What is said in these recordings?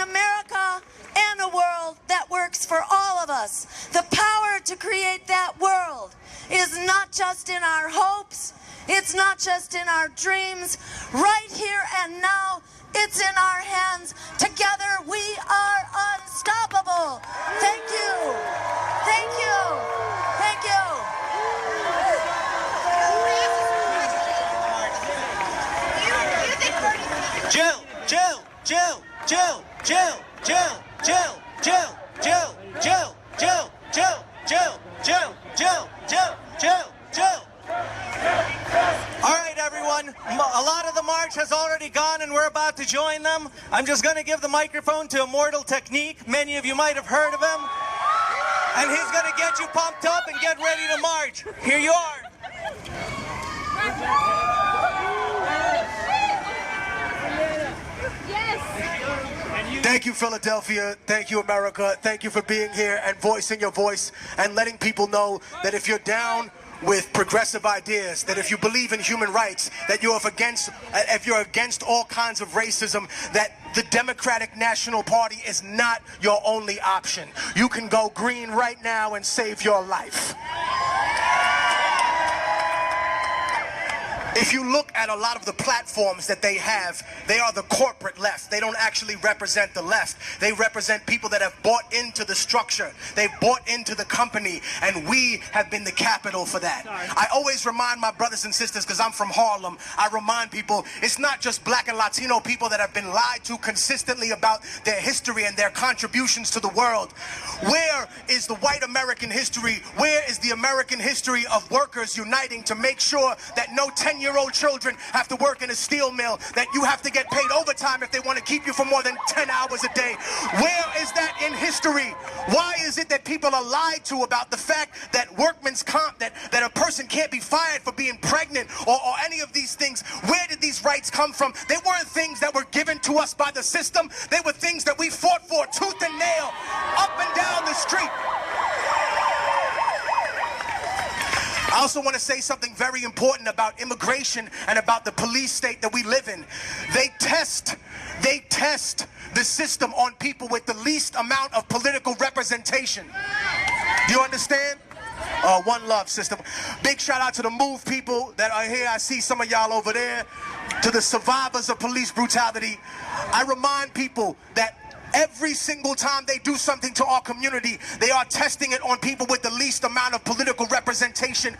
America and a world that works for all of us. The power to create that world is not just in our hopes, it's not just in our dreams. Right here and now, it's in our hands. Together, we are unstoppable. Thank you. Thank you. Thank you. Jill, Jill, Jill, Jill, Jill, Jill, Jill, Jill, Jill, Jill, Jill, Jill, Jill, Jill, Jill, Jill, Jill, Jill. All right, everyone. A lot of the march has already gone, and we're about to join them. I'm just going to give the microphone to Immortal Technique. Many of you might have heard of him. And he's going to get you pumped up and get ready to march. Here you are. Thank you, Philadelphia. Thank you, America. Thank you for being here and voicing your voice and letting people know that if you're down with progressive ideas, that if you believe in human rights, that if you're against all kinds of racism, that the Democratic National Party is not your only option. You can go green right now and save your life. If you look at a lot of the platforms that they have, they are the corporate left. They don't actually represent the left. They represent people that have bought into the structure. They've bought into the company, and we have been the capital for that. I always remind my brothers and sisters, because I'm from Harlem, I remind people, it's not just black and Latino people that have been lied to consistently about their history and their contributions to the world. Where is the white American history? Where is the American history of workers uniting to make sure that no 10-year-old children have to work in a steel mill, that you have to get paid overtime if they want to keep you for more than 10 hours a day? Where is that in history? Why is it that people are lied to about the fact that workman's comp, that a person can't be fired for being pregnant or any of these things? Where did these rights come from? They weren't things that were given to us by the system. They were things that we fought for tooth and nail, up and down the street. I also want to say something very important about immigration and about the police state that we live in. They test the system on people with the least amount of political representation. Do you understand? One love, system. Big shout out to the MOVE people that are here. I see some of y'all over there. To the survivors of police brutality. I remind people that every single time they do something to our community, they are testing it on people with the least amount of political representation.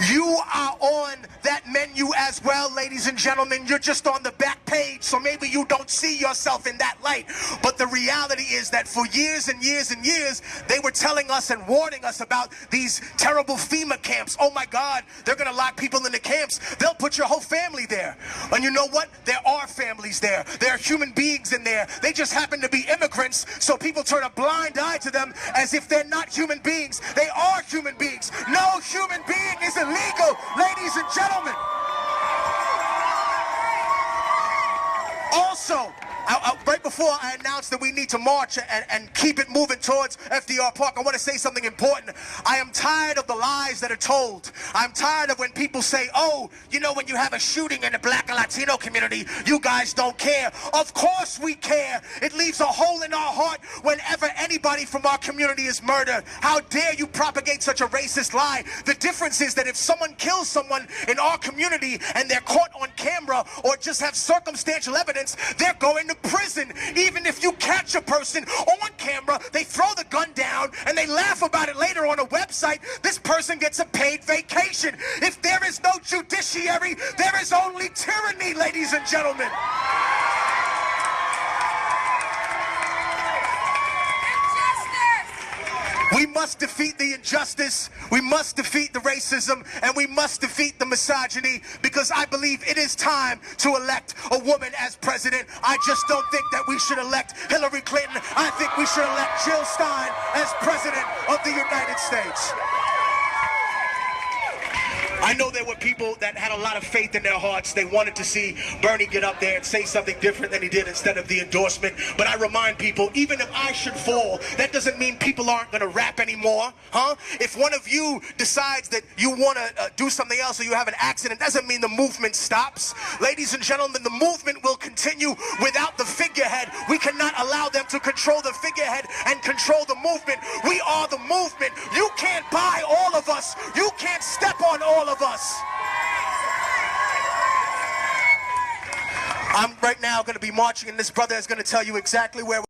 You are on that menu as well, ladies and gentlemen. You're just on the back page, so maybe you don't see yourself in that light. But the reality is that for years and years and years, they were telling us and warning us about these terrible FEMA camps. Oh my God, they're gonna lock people in the camps. They'll put your whole family there. And you know what? There are families there. There are human beings in there. They just happen to be immigrants, so people turn a blind eye to them as if they're not human beings. They are human beings. No human being is illegal, ladies and gentlemen. Also, right before I announced that we need to march and keep it moving towards FDR Park, I want to say something important. I am tired of the lies that are told. I'm tired of when people say, oh, you know, when you have a shooting in the black and Latino community, you guys don't care. Of course we care. It leaves a hole in our heart whenever anybody from our community is murdered. How dare you propagate such a racist lie? The difference is that if someone kills someone in our community and they're caught on camera or just have circumstantial evidence, they're going to prison. Even if you catch a person on camera, they throw the gun down and they laugh about it later on a website. This person gets a paid vacation. If there is no judiciary, there is only tyranny, ladies and gentlemen. We must defeat the injustice, we must defeat the racism, and we must defeat the misogyny, because I believe it is time to elect a woman as president. I just don't think that we should elect Hillary Clinton. I think we should elect Jill Stein as president of the United States. I know there were people that had a lot of faith in their hearts. They wanted to see Bernie get up there and say something different than he did instead of the endorsement. But I remind people, even if I should fall, that doesn't mean people aren't going to rap anymore, huh? If one of you decides that you want to do something else or you have an accident, doesn't mean the movement stops. Ladies and gentlemen, the movement will continue without the figurehead. We cannot allow them to control the figurehead and control the movement. We are the movement. You can't buy all of us. You can't step on all of us. I'm right now going to be marching, and this brother is going to tell you exactly where